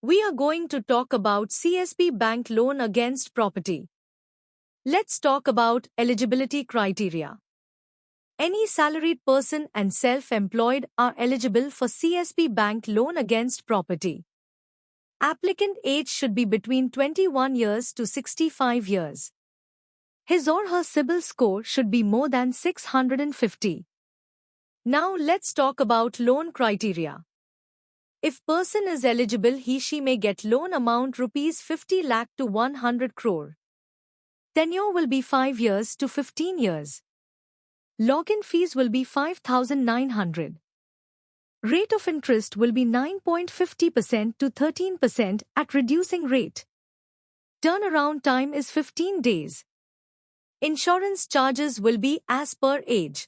We are going to talk about CSB Bank Loan Against Property. Let's talk about eligibility criteria. Any salaried person and self-employed are eligible for CSB Bank Loan Against Property. Applicant age should be between 21 years to 65 years. His or her CIBIL score should be more than 650. Now let's talk about loan criteria. If person is eligible, he/she may get loan amount rupees 50 lakh to 100 crore. Tenure will be 5 years to 15 years. Login fees will be 5,900. Rate of interest will be 9.50% to 13% at reducing rate. Turnaround time is 15 days. Insurance charges will be as per age.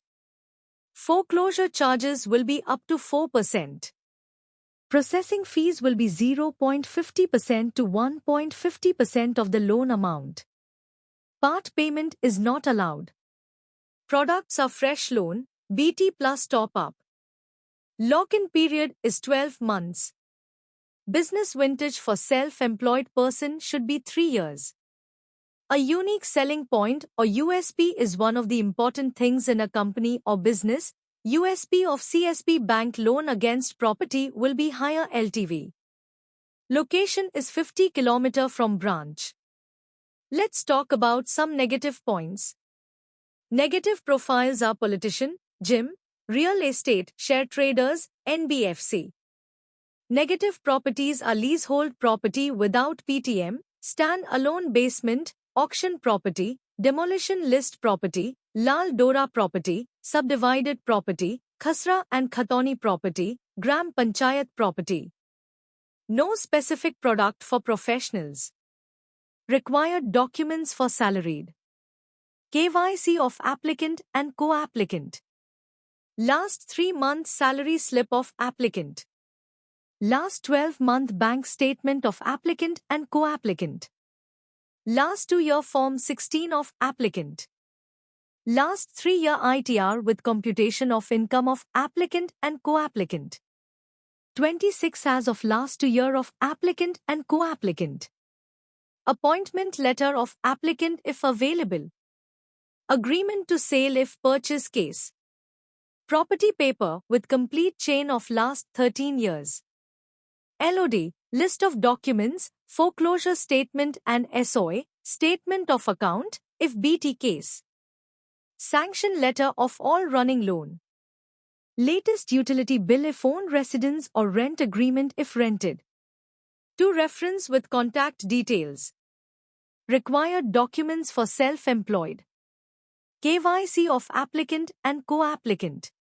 Foreclosure charges will be up to 4%. Processing fees will be 0.50% to 1.50% of the loan amount. Part payment is not allowed. Products are fresh loan, BT plus top-up. Lock-in period is 12 months. Business vintage for self-employed person should be 3 years. A unique selling point or USP is one of the important things in a company or business. USP of CSB Bank Loan Against Property will be higher LTV. Location is 50 km from branch. Let's talk about some negative points. Negative profiles are politician, gym, real estate, share traders, NBFC. Negative properties are leasehold property without PTM, stand-alone basement, auction property, demolition list property, Lal Dora property, subdivided property, Khasra and Khatoni property, Gram Panchayat property. No specific product for professionals. Required documents for salaried. KYC of applicant and co-applicant. Last 3 months salary slip of applicant. Last 12-month bank statement of applicant and co-applicant. Last 2-year Form 16 of applicant. Last 3-year ITR with computation of income of applicant and co-applicant. 26 as of last 2 year of applicant and co-applicant. Appointment letter of applicant if available. Agreement to sale if purchase case. Property paper with complete chain of last 13 years. LOD, list of documents, foreclosure statement and SOA, statement of account, if BT case. Sanction letter of all running loan. Latest utility bill if owned residence or rent agreement if rented. To reference with contact details. Required documents for self-employed. KYC of applicant and co-applicant.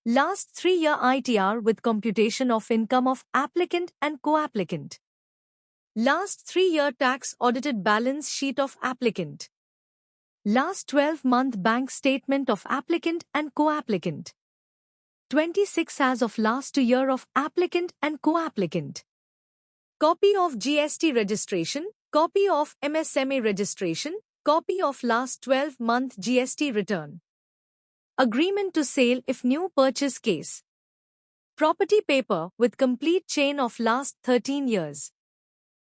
Last 3-year ITR with computation of income of applicant and co-applicant. Last 3-year tax audited balance sheet of applicant. Last 12-month bank statement of applicant and co-applicant. 26 as of last 2 year of applicant and co-applicant. Copy of GST registration, copy of MSME registration, copy of last 12-month GST return. Agreement to sale if new purchase case. Property paper with complete chain of last 13 years.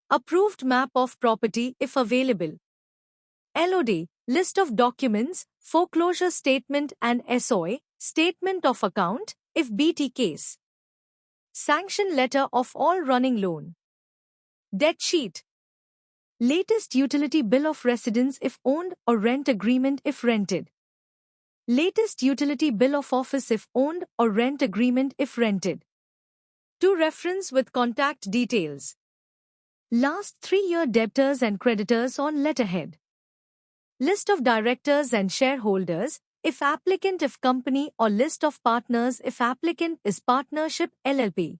Approved map of property if available. LOD, list of documents, foreclosure statement and SOA, statement of account, if BT case. Sanction letter of all running loan. Debt sheet. Latest utility bill of residence if owned or rent agreement if rented. Latest utility bill of office if owned or rent agreement if rented. To reference with contact details. Last 3-year debtors and creditors on letterhead. List of directors and shareholders, if applicant if company or list of partners if applicant is partnership LLP.